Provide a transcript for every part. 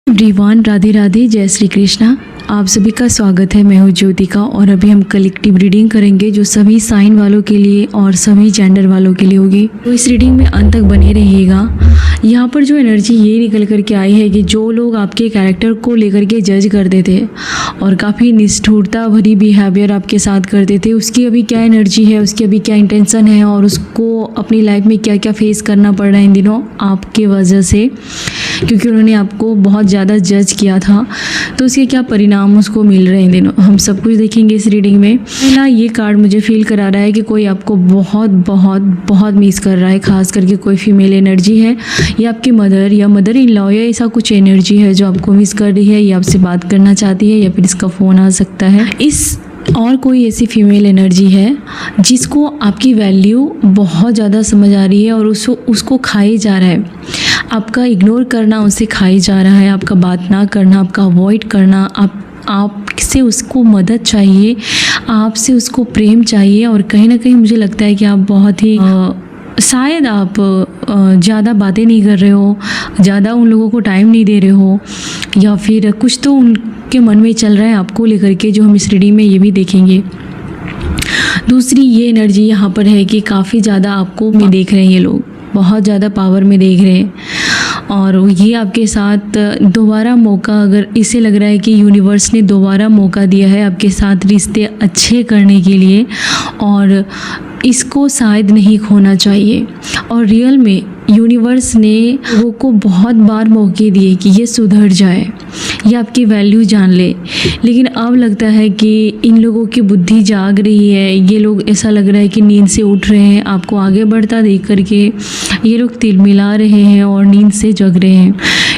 Everyone, Radhe Radhe, जय श्री कृष्णा। आप सभी का स्वागत है। मैं हूँ ज्योतिका और अभी हम कलेक्टिव रीडिंग करेंगे जो सभी साइन वालों के लिए और सभी जेंडर वालों के लिए होगी। तो इस रीडिंग में अंत तक बने रहिएगा। यहाँ पर जो एनर्जी ये निकल करके आई है कि जो लोग आपके कैरेक्टर को लेकर के जज करते थे और काफ़ी निष्ठुरता भरी बिहेवियर आपके साथ करते थे, उसकी अभी क्या एनर्जी है, उसकी अभी क्या इंटेंशन है और उसको अपनी लाइफ में क्या क्या फेस करना पड़ रहा है इन दिनों आपके वजह से, क्योंकि उन्होंने आपको बहुत ज़्यादा जज किया था। तो उसके क्या परिणाम उसको मिल रहे हैं इन दिनों, हम सब कुछ देखेंगे इस रीडिंग में। पहला ये कार्ड मुझे फील करा रहा है कि कोई आपको बहुत बहुत बहुत मिस कर रहा है, खास करके कोई फीमेल एनर्जी है या आपकी मदर या मदर इन लॉ या ऐसा कुछ एनर्जी है जो आपको मिस कर रही है या आपसे बात करना चाहती है या फिर इसका फ़ोन आ सकता है। इस और कोई ऐसी फीमेल एनर्जी है जिसको आपकी वैल्यू बहुत ज़्यादा समझ आ रही है और उसको खाई जा रहा है। आपका इग्नोर करना उसे खाई जा रहा है, आपका बात ना करना, आपका अवॉइड करना, आपसे उसको मदद चाहिए, आपसे उसको प्रेम चाहिए। और कहीं ना कहीं मुझे लगता है कि आप बहुत ही शायद आप ज़्यादा बातें नहीं कर रहे हो, ज़्यादा उन लोगों को टाइम नहीं दे रहे हो, या फिर कुछ तो उनके मन में चल रहा है आपको लेकर के, जो हम इस रीडिंग में ये भी देखेंगे। दूसरी ये एनर्जी यहाँ पर है कि काफ़ी ज़्यादा आपको में देख रहे हैं, ये लोग बहुत ज़्यादा पावर में देख रहे हैं और ये आपके साथ दोबारा मौका, अगर इसे लग रहा है कि यूनिवर्स ने दोबारा मौका दिया है आपके साथ रिश्ते अच्छे करने के लिए और इसको शायद नहीं खोना चाहिए। और रियल में यूनिवर्स ने लोगों को बहुत बार मौके दिए कि ये सुधर जाए, ये आपकी वैल्यू जान ले, लेकिन अब लगता है कि इन लोगों की बुद्धि जाग रही है। ये लोग, ऐसा लग रहा है कि नींद से उठ रहे हैं, आपको आगे बढ़ता देख करके ये लोग तिलमिला रहे हैं और नींद से जग रहे हैं।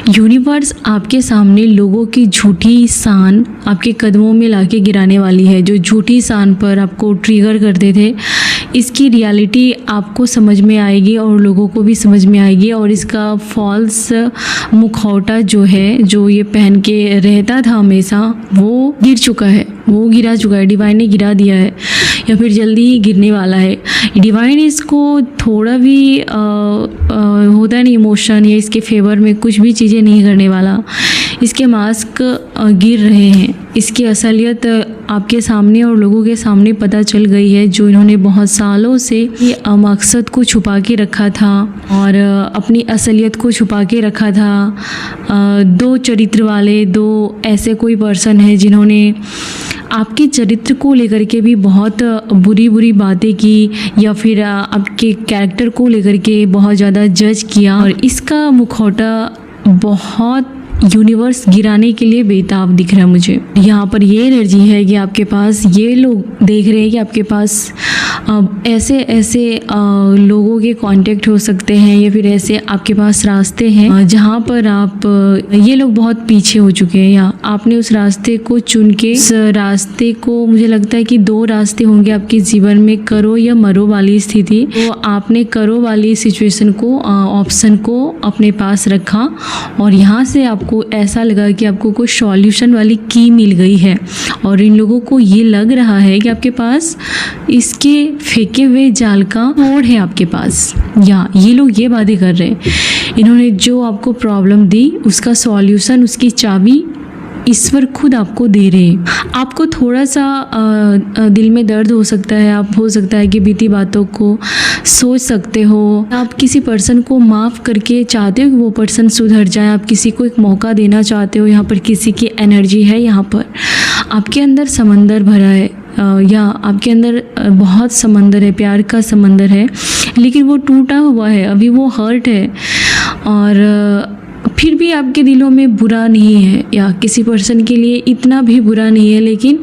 यूनिवर्स आपके सामने लोगों की झूठी शान आपके कदमों में लाके गिराने वाली है। जो झूठी शान पर आपको ट्रिगर करते थे, इसकी रियलिटी आपको समझ में आएगी और लोगों को भी समझ में आएगी। और इसका फॉल्स मुखौटा जो है, जो ये पहन के रहता था हमेशा, वो गिर चुका है, वो गिरा चुका है, डिवाइन ने गिरा दिया है या फिर जल्दी ही गिरने वाला है। डिवाइन इसको थोड़ा भी होता नहीं इमोशन या इसके फेवर में कुछ भी चीज़ें नहीं करने वाला। इसके मास्क गिर रहे हैं, इसकी असलियत आपके सामने और लोगों के सामने पता चल गई है, जो इन्होंने बहुत सालों से ये मकसद को छुपा के रखा था और अपनी असलियत को छुपा के रखा था। दो चरित्र वाले, दो ऐसे कोई पर्सन है जिन्होंने आपके चरित्र को लेकर के भी बहुत बुरी बुरी बातें की या फिर आपके कैरेक्टर को लेकर के बहुत ज़्यादा जज किया। और इसका मुखौटा बहुत यूनिवर्स गिराने के लिए बेताब दिख रहा है मुझे। यहाँ पर ये एनर्जी है कि आपके पास, ये लोग देख रहे हैं कि आपके पास ऐसे ऐसे लोगों के कांटेक्ट हो सकते हैं या फिर ऐसे आपके पास रास्ते हैं जहाँ पर आप, ये लोग बहुत पीछे हो चुके हैं या आपने उस रास्ते को चुन के, उस रास्ते को, मुझे लगता है कि दो रास्ते होंगे आपके जीवन में, करो या मरो वाली स्थिति। तो आपने करो वाली सिचुएशन को, ऑप्शन को अपने पास रखा और यहाँ से आपको ऐसा लगा कि आपको कोई सॉल्यूशन वाली की मिल गई है। और इन लोगों को ये लग रहा है कि आपके पास इसके फेंके हुए जाल का मोड़ है आपके पास, या ये लोग ये बातें कर रहे हैं, इन्होंने जो आपको प्रॉब्लम दी उसका सॉल्यूशन, उसकी चाबी ईश्वर खुद आपको दे रहे हैं। आपको थोड़ा सा दिल में दर्द हो सकता है, आप हो सकता है कि बीती बातों को सोच सकते हो, आप किसी पर्सन को माफ़ करके चाहते हो कि वो पर्सन सुधर जाए, आप किसी को एक मौका देना चाहते हो। यहाँ पर किसी की एनर्जी है, यहाँ पर आपके अंदर समंदर भरा है या आपके अंदर बहुत समंदर है, प्यार का समंदर है, लेकिन वो टूटा हुआ है, अभी वो हर्ट है और फिर भी आपके दिलों में बुरा नहीं है या किसी पर्सन के लिए इतना भी बुरा नहीं है, लेकिन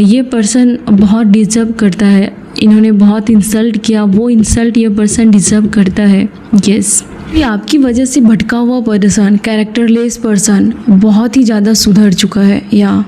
ये पर्सन बहुत डिज़र्व करता है। इन्होंने बहुत इंसल्ट किया, वो इंसल्ट ये पर्सन डिज़र्व करता है। यस, ये आपकी वजह से भटका हुआ पर्सन, कैरेक्टरलेस पर्सन बहुत ही ज़्यादा सुधर चुका है या,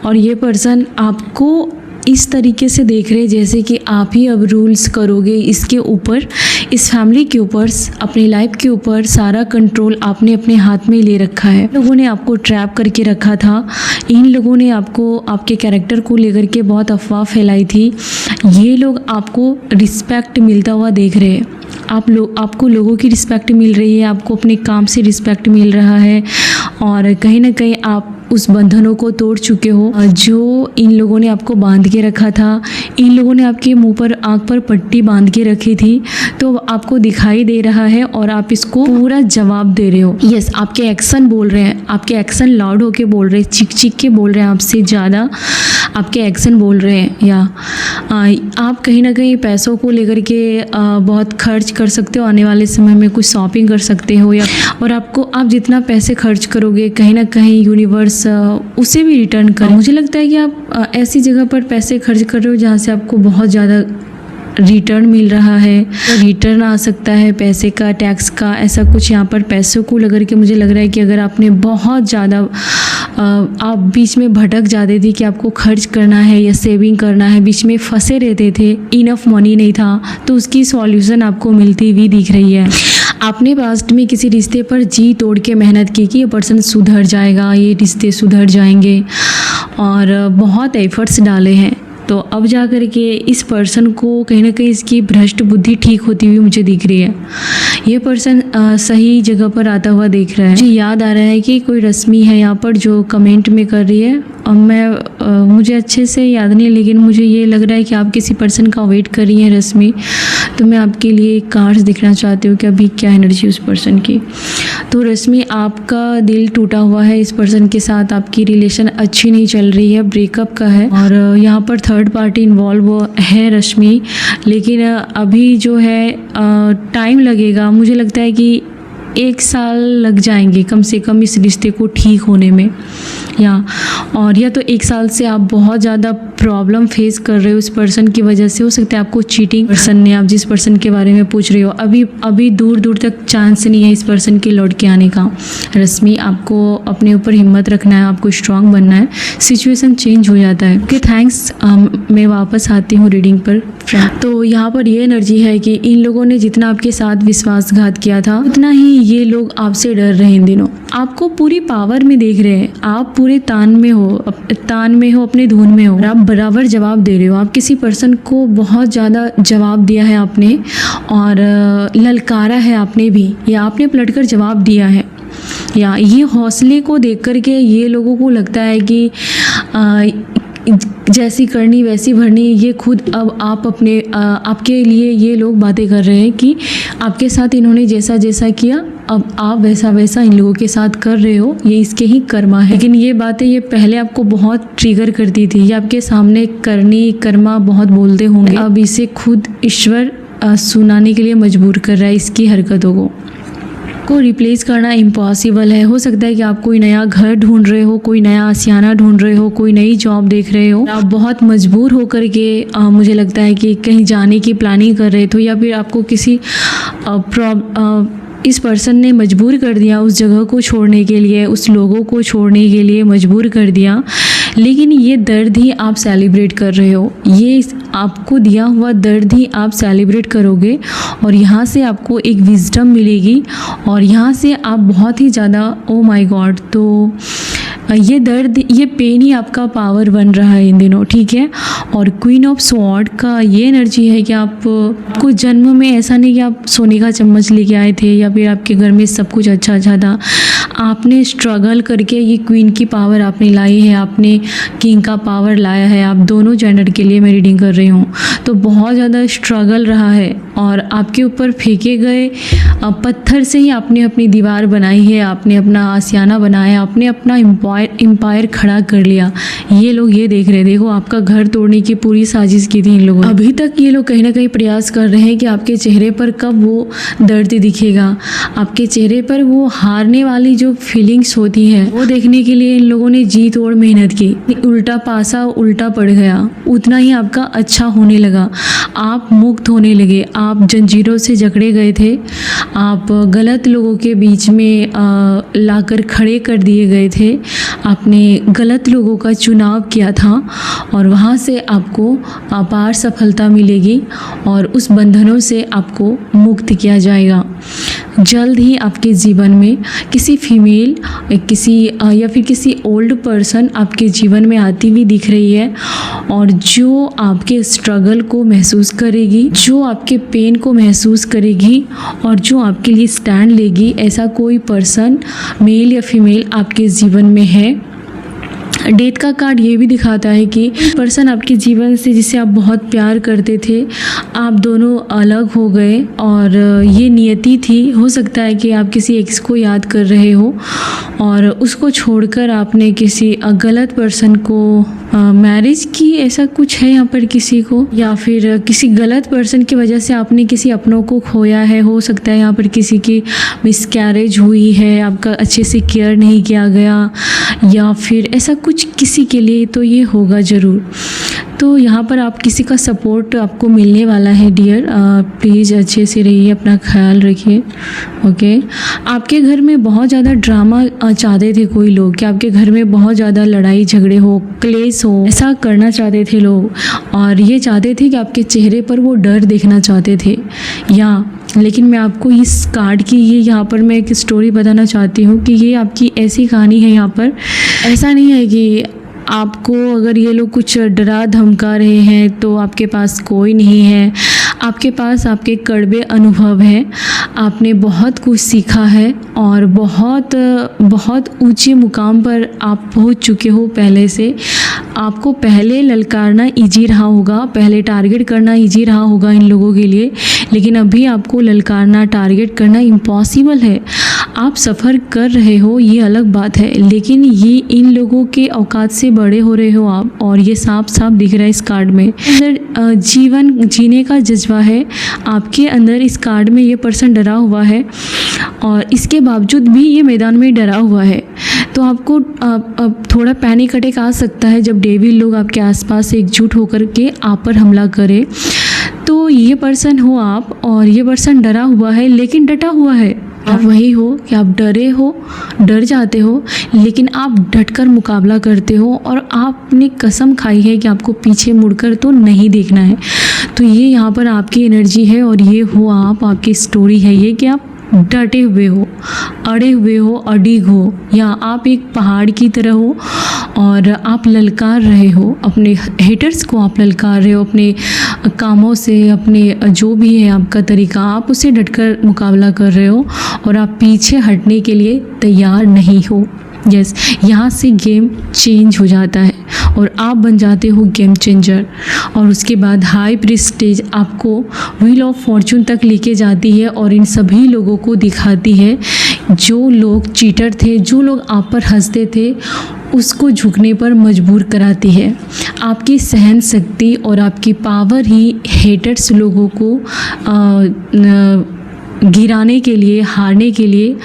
और ये पर्सन आपको इस तरीके से देख रहे हैं जैसे कि आप ही अब रूल्स करोगे इसके ऊपर, इस फैमिली के ऊपर, अपनी लाइफ के ऊपर सारा कंट्रोल आपने अपने हाथ में ले रखा है। लोगों ने आपको ट्रैप करके रखा था, इन लोगों ने आपको, आपके कैरेक्टर को लेकर के बहुत अफवाह फैलाई थी। ये लोग आपको रिस्पेक्ट मिलता हुआ देख रहे हैं, आपको लोगों की रिस्पेक्ट मिल रही है, आपको अपने काम से रिस्पेक्ट मिल रहा है और कहीं ना कहीं आप उस बंधनों को तोड़ चुके हो जो इन लोगों ने आपको बांध के रखा था। इन लोगों ने आपके मुंह पर, आंख पर पट्टी बांध के रखी थी, तो आपको दिखाई दे रहा है और आप इसको पूरा जवाब दे रहे हो। यस, आपके एक्शन बोल रहे हैं, आपके एक्शन लाउड होके बोल रहे हैं, चिक चिक के बोल रहे हैं, आपसे ज़्यादा आपके एक्शन बोल रहे हैं। या आप कहीं ना कहीं पैसों को लेकर के बहुत खर्च कर सकते हो, आने वाले समय में कुछ शॉपिंग कर सकते हो, या और आप जितना पैसे खर्च करोगे कहीं ना कहीं यूनिवर्स उसे भी रिटर्न कर। मुझे लगता है कि आप ऐसी जगह पर पैसे खर्च कर रहे हो जहाँ से आपको बहुत ज़्यादा रिटर्न मिल रहा है, रिटर्न आ सकता है पैसे का, टैक्स का, ऐसा कुछ यहाँ पर पैसों को लेकर के मुझे लग रहा है कि अगर आपने बहुत ज़्यादा आप बीच में भटक जाते थे कि आपको खर्च करना है या सेविंग करना है, बीच में फंसे रहते थे, इनफ मनी नहीं था, तो उसकी सॉल्यूशन आपको मिलती हुई दिख रही है। आपने पास्ट में किसी रिश्ते पर जी तोड़ के मेहनत की कि ये पर्सन सुधर जाएगा, ये रिश्ते सुधर जाएंगे, और बहुत एफर्ट्स डाले हैं, तो अब जा कर के इस पर्सन को कहीं ना कहीं इसकी भ्रष्ट बुद्धि ठीक होती हुई मुझे दिख रही है। ये पर्सन सही जगह पर आता हुआ दिख रहा है। मुझे याद आ रहा है कि कोई रश्मि है यहाँ पर जो कमेंट में कर रही है, और मुझे अच्छे से याद नहीं, लेकिन मुझे ये लग रहा है कि आप किसी पर्सन का वेट कर रही हैं रश्मि। तो मैं आपके लिए कार्ड्स दिखना चाहती हूँ कि अभी क्या एनर्जी उस पर्सन की। तो रश्मि, आपका दिल टूटा हुआ है इस पर्सन के साथ, आपकी रिलेशन अच्छी नहीं चल रही है, ब्रेकअप का है, और यहाँ पर थर्ड पार्टी इन्वॉल्व है रश्मि। लेकिन अभी जो है टाइम लगेगा, मुझे लगता है कि 1 साल लग जाएंगे कम से कम इस रिश्ते को ठीक होने में, या तो 1 साल से आप बहुत ज़्यादा प्रॉब्लम फेस कर रहे हो इस पर्सन की वजह से। हो सकता है आपको चीटिंग पर्सन ने, आप जिस पर्सन के बारे में पूछ रहे हो, अभी दूर दूर तक चांस नहीं है इस पर्सन के लौट के आने का। रश्मि, आपको अपने ऊपर हिम्मत रखना है, आपको स्ट्रांग बनना है, सिचुएशन चेंज हो जाता है। Okay, thanks. मैं वापस आती हूँ रीडिंग पर। तो यहाँ पर ये एनर्जी है कि इन लोगों ने जितना आपके साथ विश्वासघात किया था, उतना ही ये लोग आपसे डर रहे हैं इन दिनों। आपको पूरी पावर में देख रहे हैं, आप पूरे तान में हो, अपने धुन में हो, आप बराबर जवाब दे रहे हो। आप किसी पर्सन को बहुत ज़्यादा जवाब दिया है आपने, और ललकारा है आपने भी, या आपने पलटकर जवाब दिया है, या ये हौसले को देख कर के ये लोगों को लगता है कि जैसी करनी वैसी भरनी। ये खुद अब आपके लिए ये लोग बातें कर रहे हैं कि आपके साथ इन्होंने जैसा जैसा किया, अब आप वैसा वैसा इन लोगों के साथ कर रहे हो, ये इसके ही कर्मा है। लेकिन ये बातें ये पहले आपको बहुत ट्रिगर करती थी, ये आपके सामने करनी कर्मा बहुत बोलते होंगे, अब इसे खुद ईश्वर सुनाने के लिए मजबूर कर रहा है इसकी हरकतों को रिप्लेस करना इम्पॉसिबल है। हो सकता है कि आप कोई नया घर ढूंढ रहे हो, कोई नया आशियाना ढूंढ रहे हो, कोई नई जॉब देख रहे हो, आप बहुत मजबूर होकर के मुझे लगता है कि कहीं जाने की प्लानिंग कर रहे थे, या फिर आपको किसी इस पर्सन ने मजबूर कर दिया उस जगह को छोड़ने के लिए, उस लोगों को छोड़ने के लिए मजबूर कर दिया। लेकिन ये दर्द ही आप सेलिब्रेट कर रहे हो, ये आपको दिया हुआ दर्द ही आप सेलिब्रेट करोगे, और यहाँ से आपको एक विजडम मिलेगी, और यहाँ से आप बहुत ही ज़्यादा ओ माय गॉड। तो ये दर्द, ये पेन ही आपका पावर बन रहा है इन दिनों, ठीक है। और क्वीन ऑफ स्वॉर्ड का ये एनर्जी है कि आपको जन्म में ऐसा नहीं कि आप सोने का चम्मच लेके आए थे, या फिर आपके घर में सब कुछ अच्छा अच्छा था, आपने स्ट्रगल करके ये क्वीन की पावर आपने लाई है, आपने किंग का पावर लाया है। आप दोनों जेंडर के लिए मैं रीडिंग कर रही हूँ, तो बहुत ज़्यादा स्ट्रगल रहा है, और आपके ऊपर फेंके गए पत्थर से ही आपने अपनी दीवार बनाई है, आपने अपना आशियाना बनाया, आपने अपना एम्पायर खड़ा कर लिया। ये लोग ये देख रहे, देखो आपका घर तोड़ने की पूरी साजिश की थी इन लोगों ने। अभी तक ये लोग कहीं ना कहीं प्रयास कर रहे हैं कि आपके चेहरे पर कब वो दर्द दिखेगा, आपके चेहरे पर वो हारने वाली जो फीलिंग्स होती है वो देखने के लिए इन लोगों ने जी तोड़ मेहनत की। उल्टा पासा उल्टा पड़ गया, उतना ही आपका अच्छा होने लगा, आप मुक्त होने लगे। आप जंजीरों से जकड़े गए थे, आप गलत लोगों के बीच में लाकर खड़े कर दिए गए थे, आपने गलत लोगों का चुनाव किया था, और वहाँ से आपको अपार सफलता मिलेगी, और उस बंधनों से आपको मुक्त किया जाएगा। जल्द ही आपके जीवन में किसी फीमेल या फिर किसी ओल्ड पर्सन आपके जीवन में आती हुई दिख रही है, और जो आपके स्ट्रगल को महसूस करेगी, जो आपके पेन को महसूस करेगी और जो आपके लिए स्टैंड लेगी। ऐसा कोई पर्सन, मेल या फीमेल, आपके जीवन में है। डेथ का कार्ड ये भी दिखाता है कि पर्सन आपके जीवन से, जिसे आप बहुत प्यार करते थे, आप दोनों अलग हो गए और ये नियति थी। हो सकता है कि आप किसी एक्स को याद कर रहे हो और उसको छोड़कर आपने किसी गलत पर्सन को मैरिज की, ऐसा कुछ है यहाँ पर किसी को, या फिर किसी गलत पर्सन की वजह से आपने किसी अपनों को खोया है। हो सकता है यहाँ पर किसी की मिसकैरेज हुई है, आपका अच्छे से केयर नहीं किया गया, या फिर ऐसा कुछ किसी के लिए तो ये होगा ज़रूर। तो यहाँ पर आप किसी का सपोर्ट आपको मिलने वाला है डियर। प्लीज़ अच्छे से रहिए, अपना ख्याल रखिए। ओके, आपके घर में बहुत ज़्यादा ड्रामा चाहते थे कोई लोग, कि आपके घर में बहुत ज़्यादा लड़ाई झगड़े हो, क्लेश हो, ऐसा करना चाहते थे लोग, और ये चाहते थे कि आपके चेहरे पर वो डर देखना चाहते थे। लेकिन मैं आपको इस कार्ड की यहाँ पर मैं एक स्टोरी बताना चाहती हूँ कि ये आपकी ऐसी कहानी है। यहाँ पर ऐसा नहीं है कि आपको अगर ये लोग कुछ डरा धमका रहे हैं तो आपके पास कोई नहीं है। आपके पास आपके कड़वे अनुभव हैं, आपने बहुत कुछ सीखा है और बहुत ऊंचे मुकाम पर आप पहुंच चुके हो पहले से। आपको पहले ललकारना इजी रहा होगा, पहले टारगेट करना इजी रहा होगा इन लोगों के लिए, लेकिन अभी आपको ललकारना, टारगेट करना इम्पॉसिबल है। आप सफ़र कर रहे हो, ये अलग बात है, लेकिन ये इन लोगों के औकात से बड़े हो रहे हो आप, और ये साफ साफ दिख रहा है इस कार्ड में। अंदर जीवन जीने का जज्बा है आपके अंदर। इस कार्ड में ये पर्सन डरा हुआ है और इसके बावजूद भी ये मैदान में डरा हुआ है। तो आपको अब थोड़ा पैनिक अटैक आ सकता है जब डेविल लोग आपके आसपास एकजुट होकर के आप पर हमला करें। तो ये पर्सन हो आप, और ये पर्सन डरा हुआ है लेकिन डटा हुआ है। आप वही हो कि आप डरे हो, डर जाते हो, लेकिन आप डटकर मुकाबला करते हो, और आपने कसम खाई है कि आपको पीछे मुड़कर तो नहीं देखना है। तो ये यहाँ पर आपकी एनर्जी है, और ये हो आप, आपकी स्टोरी है ये कि आप डटे हुए हो, अड़े हुए हो, अडिग हो, या आप एक पहाड़ की तरह हो और आप ललकार रहे हो अपने हेटर्स को, आप ललकार रहे हो अपने कामों से, अपने जो भी है आपका तरीका, आप उससे डटकर मुकाबला कर रहे हो और आप पीछे हटने के लिए तैयार नहीं हो। यस, यहाँ से गेम चेंज हो जाता है और आप बन जाते हो गेम चेंजर, और उसके बाद हाई प्रेस्टीज आपको व्हील ऑफ फॉर्चून तक लेके जाती है और इन सभी लोगों को दिखाती है जो लोग चीटर थे, जो लोग आप पर हंसते थे, उसको झुकने पर मजबूर कराती है। आपकी सहन शक्ति और आपकी पावर ही हेटर्स लोगों को गिराने के लिए, हारने के लिए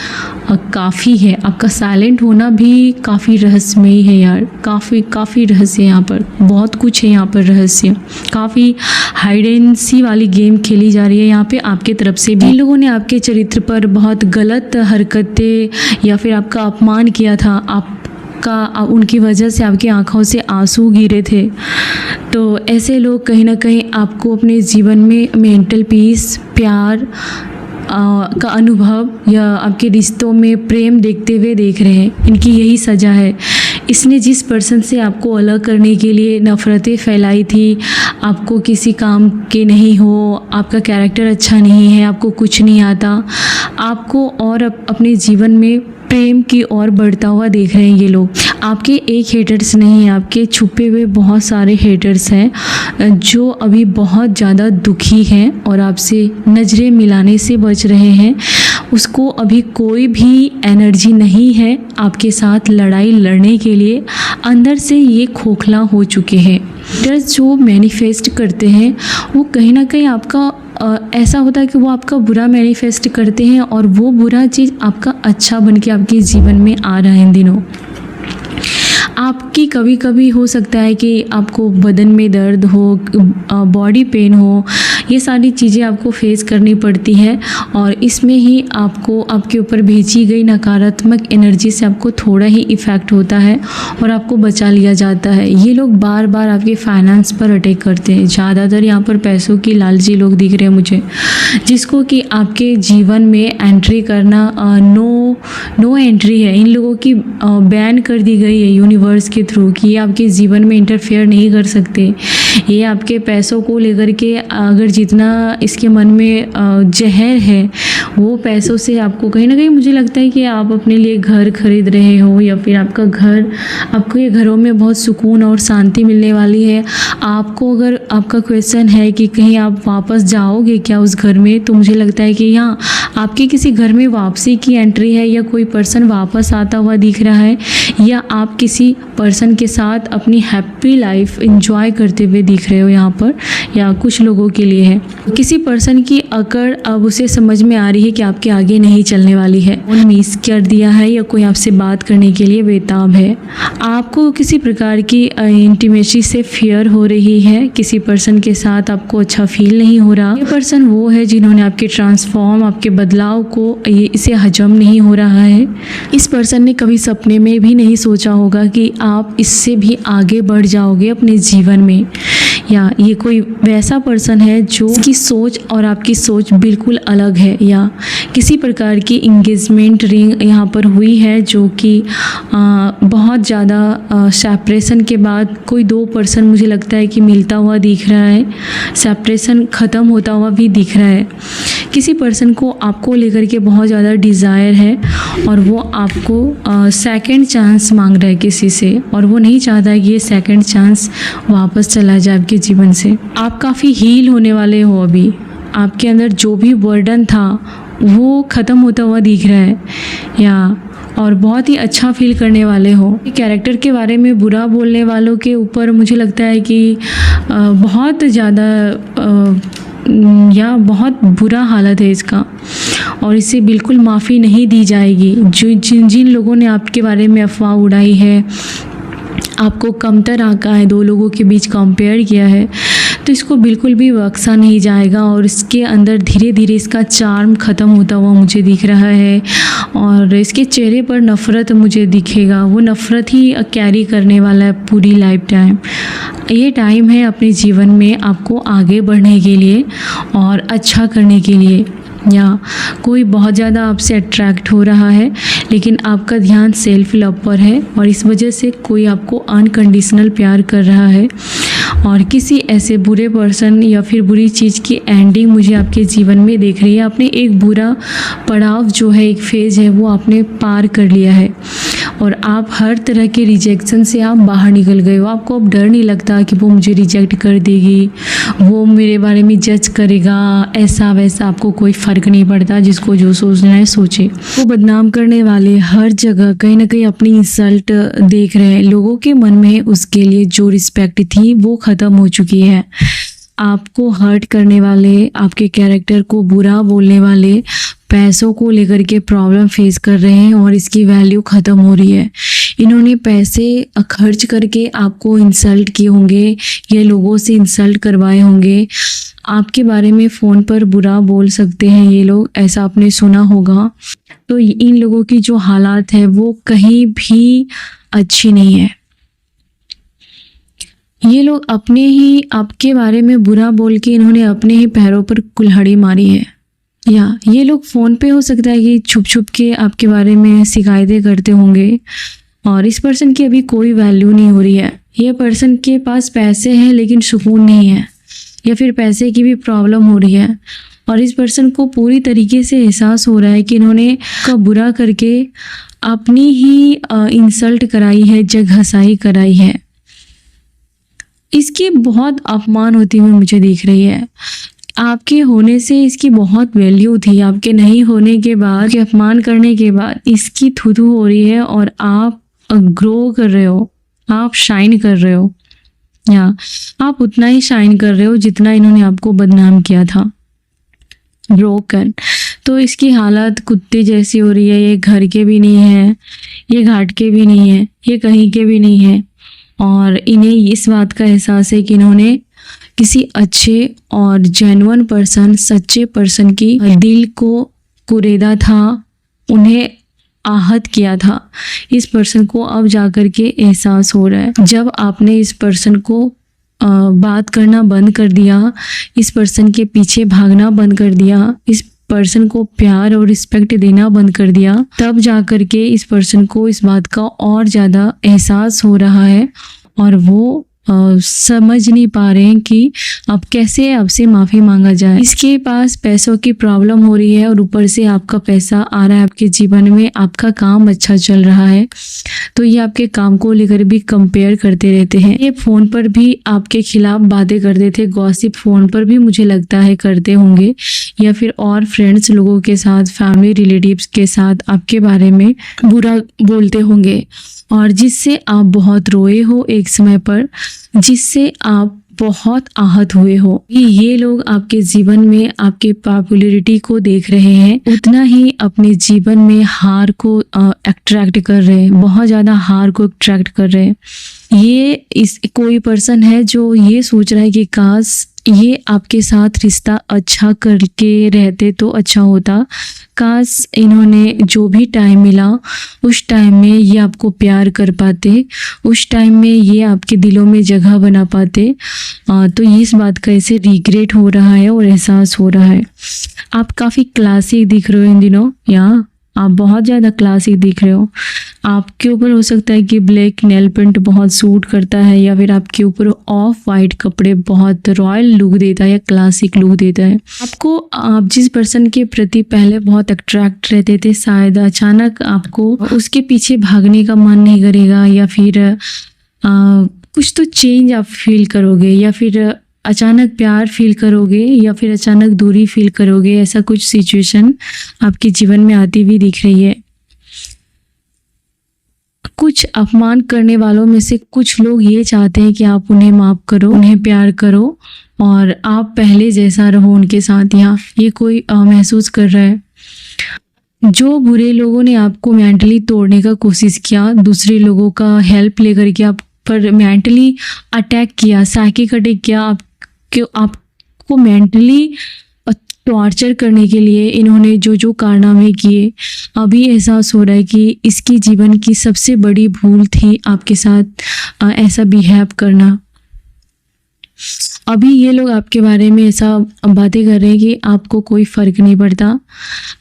काफ़ी है। आपका साइलेंट होना भी काफ़ी रहस्यमयी है यार, काफ़ी रहस्य, यहाँ पर बहुत कुछ है, यहाँ पर रहस्य, काफ़ी हाइड एंड सी वाली गेम खेली जा रही है यहाँ पे आपके तरफ से भी। लोगों ने आपके चरित्र पर बहुत गलत हरकतें या फिर आपका अपमान किया था, उनकी वजह से आपकी आंखों से आंसू गिरे थे। तो ऐसे लोग कहीं ना कहीं आपको अपने जीवन में मेंटल पीस, प्यार का अनुभव या आपके रिश्तों में प्रेम देखते हुए देख रहे हैं। इनकी यही सज़ा है। इसने जिस पर्सन से आपको अलग करने के लिए नफ़रतें फैलाई थी, आपको किसी काम के नहीं हो, आपका कैरेक्टर अच्छा नहीं है, आपको कुछ नहीं आता, आपको और अपने जीवन में प्रेम की ओर बढ़ता हुआ देख रहे हैं ये लोग। आपके एक हेटर्स नहीं, आपके छुपे हुए बहुत सारे हेटर्स हैं जो अभी बहुत ज़्यादा दुखी हैं और आपसे नज़रें मिलाने से बच रहे हैं। उसको अभी कोई भी एनर्जी नहीं है आपके साथ लड़ाई लड़ने के लिए, अंदर से ये खोखला हो चुके हैं। हेटर्स जो मैनिफेस्ट करते हैं वो कहीं ना कहीं आपका ऐसा होता है कि वो आपका बुरा मैनिफेस्ट करते हैं और वो बुरा चीज़ आपका अच्छा बन के आपके जीवन में आ रहा है इन दिनों। आपकी कभी कभी हो सकता है कि आपको बदन में दर्द हो, बॉडी पेन हो, ये सारी चीज़ें आपको फेस करनी पड़ती है और इसमें ही आपको आपके ऊपर भेजी गई नकारात्मक एनर्जी से आपको थोड़ा ही इफ़ेक्ट होता है और आपको बचा लिया जाता है। ये लोग बार बार आपके फाइनेंस पर अटैक करते हैं। ज़्यादातर यहाँ पर पैसों की लालची लोग दिख रहे हैं मुझे, जिसको कि आपके जीवन में एंट्री करना नो एंट्री है। इन लोगों की बैन कर दी गई है यूनिवर्स के थ्रू कि ये आपके जीवन में इंटरफेयर नहीं कर सकते। ये आपके पैसों को लेकर के अगर जितना इसके मन में जहर है वो पैसों से आपको कहीं ना कहीं मुझे लगता है कि आप अपने लिए घर खरीद रहे हो या फिर आपको ये घरों में बहुत सुकून और शांति मिलने वाली है। आपको अगर आपका क्वेश्चन है कि कहीं आप वापस जाओगे क्या उस घर में, तो मुझे लगता है कि यहाँ आपके किसी घर में वापसी की एंट्री है या कोई पर्सन वापस आता हुआ दिख रहा है या आप किसी पर्सन के साथ अपनी हैप्पी लाइफ एंजॉय करते हुए दिख रहे हो यहाँ पर, या कुछ लोगों के लिए है किसी पर्सन की अकड़ अब उसे समझ में आ रही है कि आपके आगे नहीं चलने वाली है, उन मिस कर दिया है या कोई आपसे बात करने के लिए बेताब है। आपको किसी प्रकार की इंटीमेसी से फियर हो रही है, किसी पर्सन के साथ आपको अच्छा फील नहीं हो रहा। ये पर्सन वो है जिन्होंने आपके ट्रांसफॉर्म, आपके बदलाव को इसे हजम नहीं हो रहा है। इस पर्सन ने कभी सपने में भी नहीं सोचा होगा कि आप इससे भी आगे बढ़ जाओगे अपने जीवन में, या ये कोई वैसा पर्सन है जो की सोच और आपकी सोच बिल्कुल अलग है, या किसी प्रकार की इंगेजमेंट रिंग यहाँ पर हुई है जो कि बहुत ज़्यादा सेपरेशन के बाद कोई दो पर्सन मुझे लगता है कि मिलता हुआ दिख रहा है, सेपरेशन ख़त्म होता हुआ भी दिख रहा है। किसी पर्सन को आपको लेकर के बहुत ज़्यादा डिज़ायर है और वो आपको सेकंड चांस मांग रहा है किसी से, और वो नहीं चाहता है कि ये सेकंड चांस वापस चला जाए आपके जीवन से। आप काफ़ी हील होने वाले हो अभी, आपके अंदर जो भी बर्डन था वो ख़त्म होता हुआ दिख रहा है, या और बहुत ही अच्छा फील करने वाले हो। कैरेक्टर के बारे में बुरा बोलने वालों के ऊपर मुझे लगता है कि बहुत ज़्यादा या बहुत बुरा हालत है इसका, और इसे बिल्कुल माफ़ी नहीं दी जाएगी। जिन लोगों ने आपके बारे में अफवाह उड़ाई है, आपको कमतर आंका है, दो लोगों के बीच कंपेयर किया है, तो इसको बिल्कुल भी बख्शा नहीं जाएगा और इसके अंदर धीरे धीरे इसका चार्म ख़त्म होता हुआ मुझे दिख रहा है और इसके चेहरे पर नफ़रत मुझे दिखेगा। वो नफ़रत ही कैरी करने वाला है पूरी लाइफ टाइम। ये टाइम है अपने जीवन में आपको आगे बढ़ने के लिए और अच्छा करने के लिए, या कोई बहुत ज़्यादा आपसे अट्रैक्ट हो रहा है लेकिन आपका ध्यान सेल्फ लव पर है और इस वजह से कोई आपको अनकंडीशनल प्यार कर रहा है, और किसी ऐसे बुरे पर्सन या फिर बुरी चीज़ की एंडिंग मुझे आपके जीवन में देख रही है। आपने एक बुरा पड़ाव जो है, एक फेज़ है, वो आपने पार कर लिया है और आप हर तरह के रिजेक्शन से आप बाहर निकल गए हो। आपको अब डर नहीं लगता कि वो मुझे रिजेक्ट कर देगी, वो मेरे बारे में जज करेगा, ऐसा वैसा आपको कोई फ़र्क नहीं पड़ता। जिसको जो सोचना है सोचे। वो बदनाम करने वाले हर जगह कहीं ना कहीं अपनी इंसल्ट देख रहे हैं। लोगों के मन में उसके लिए जो रिस्पेक्ट थी वो ख़त्म हो चुकी है। आपको हर्ट करने वाले, आपके कैरेक्टर को बुरा बोलने वाले पैसों को लेकर के प्रॉब्लम फेस कर रहे हैं और इसकी वैल्यू ख़त्म हो रही है। इन्होंने पैसे खर्च करके आपको इंसल्ट किए होंगे, ये लोगों से इंसल्ट करवाए होंगे, आपके बारे में फ़ोन पर बुरा बोल सकते हैं ये लोग, ऐसा आपने सुना होगा। तो इन लोगों की जो हालात है वो कहीं भी अच्छी नहीं है। ये लोग अपने ही आपके बारे में बुरा बोल के इन्होंने अपने ही पैरों पर कुल्हाड़ी मारी है, या ये लोग फ़ोन पे हो सकता है कि छुप छुप के आपके बारे में शिकायतें करते होंगे और इस पर्सन की अभी कोई वैल्यू नहीं हो रही है। ये पर्सन के पास पैसे हैं लेकिन सुकून नहीं है, या फिर पैसे की भी प्रॉब्लम हो रही है और इस पर्सन को पूरी तरीके से एहसास हो रहा है कि इन्होंने का बुरा करके अपनी ही इंसल्ट कराई है, जगहसाई कराई है। इसकी बहुत अपमान होती हुई मुझे दिख रही है। आपके होने से इसकी बहुत वैल्यू थी, आपके नहीं होने के बाद, के अपमान करने के बाद इसकी थू हो रही है और आप ग्रो कर रहे हो, आप शाइन कर रहे हो, या आप उतना ही शाइन कर रहे हो जितना इन्होंने आपको बदनाम किया था, ब्रोकन। तो इसकी हालत कुत्ते जैसी हो रही है। ये घर के भी नहीं है, ये घाट के भी नहीं है, ये कहीं के भी नहीं है, और इन्हें इस बात का एहसास है कि इन्होंने किसी अच्छे और जेन्युइन पर्सन, सच्चे पर्सन की दिल को कुरेदा था, उन्हें आहत किया था। इस पर्सन को अब जाकर के एहसास हो रहा है। जब आपने इस पर्सन को बात करना बंद कर दिया, इस पर्सन के पीछे भागना बंद कर दिया, इस पर्सन को प्यार और रिस्पेक्ट देना बंद कर दिया, तब जाकर के इस पर्सन को इस बात का और ज़्यादा एहसास हो रहा है और वो समझ नहीं पा रहे हैं कि अब कैसे आपसे माफ़ी मांगा जाए। इसके पास पैसों की प्रॉब्लम हो रही है और ऊपर से आपका पैसा आ रहा है आपके जीवन में, आपका काम अच्छा चल रहा है, तो ये आपके काम को लेकर भी कंपेयर करते रहते हैं। ये फ़ोन पर भी आपके खिलाफ बातें करते थे, गॉसिप फ़ोन पर भी मुझे लगता है करते होंगे, या फिर और फ्रेंड्स लोगों के साथ, फैमिली रिलेटिव्स के साथ आपके बारे में बुरा बोलते होंगे, और जिससे आप बहुत रोए हो एक समय पर, जिससे आप बहुत आहत हुए हो। ये लोग आपके जीवन में आपके पॉपुलैरिटी को देख रहे हैं, उतना ही अपने जीवन में हार को अट्रैक्ट कर रहे हैं, बहुत ज़्यादा हार को अट्रैक्ट कर रहे हैं। ये कोई पर्सन है जो ये सोच रहा है कि काश ये आपके साथ रिश्ता अच्छा करके रहते तो अच्छा होता, काश इन्होंने जो भी टाइम मिला उस टाइम में ये आपको प्यार कर पाते, उस टाइम में ये आपके दिलों में जगह बना पाते। तो इस बात का इसे रिग्रेट हो रहा है और एहसास हो रहा है। आप काफ़ी क्लासिक दिख रहे हो इन दिनों, या आप बहुत ज़्यादा क्लासिक दिख रहे हो। आपके ऊपर हो सकता है कि ब्लैक नेल पेंट बहुत सूट करता है, या फिर आपके ऊपर ऑफ वाइट कपड़े बहुत रॉयल लुक देता है या क्लासिक लुक देता है। आपको आप जिस पर्सन के प्रति पहले बहुत अट्रैक्ट रहते थे, शायद अचानक आपको उसके पीछे भागने का मन नहीं करेगा, या फिर कुछ तो चेंज आप फील करोगे, या फिर अचानक प्यार फील करोगे, या फिर अचानक दूरी फील करोगे। ऐसा कुछ सिचुएशन आपके जीवन में आती हुई दिख रही है। कुछ अपमान करने वालों में से कुछ लोग ये चाहते हैं कि आप उन्हें माफ़ करो, उन्हें प्यार करो और आप पहले जैसा रहो उनके साथ। यहाँ ये कोई महसूस कर रहा है। जो बुरे लोगों ने आपको मेंटली तोड़ने का कोशिश किया, दूसरे लोगों का हेल्प लेकर के आप पर मेंटली अटैक किया, साइकिक अटैक किया, आपको मेंटली टॉर्चर करने के लिए इन्होंने जो जो कारनामे किए, अभी एहसास हो रहा है कि इसकी जीवन की सबसे बड़ी भूल थी आपके साथ ऐसा बिहेव करना। अभी ये लोग आपके बारे में ऐसा बातें कर रहे हैं कि आपको कोई फ़र्क नहीं पड़ता,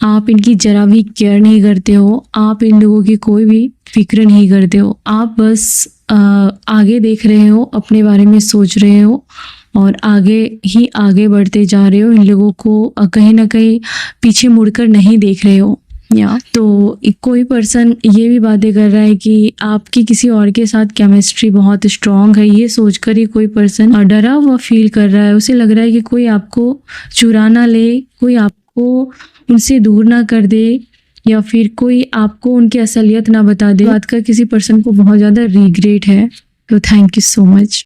आप इनकी ज़रा भी केयर नहीं करते हो, आप इन लोगों की कोई भी फिक्र नहीं करते हो, आप बस आगे देख रहे हो, अपने बारे में सोच रहे हो और आगे ही आगे बढ़ते जा रहे हो। इन लोगों को कहीं ना कहीं पीछे मुड़कर नहीं देख रहे हो। या तो कोई पर्सन ये भी बातें कर रहा है कि आपकी किसी और के साथ केमिस्ट्री बहुत स्ट्रॉन्ग है, ये सोचकर ही कोई पर्सन डरा हुआ फील कर रहा है। उसे लग रहा है कि कोई आपको चुरा ना ले, कोई आपको उनसे दूर ना कर दे, या फिर कोई आपको उनकी असलियत ना बता दे। बात का किसी पर्सन को बहुत ज़्यादा रिग्रेट है। तो थैंक यू सो मच।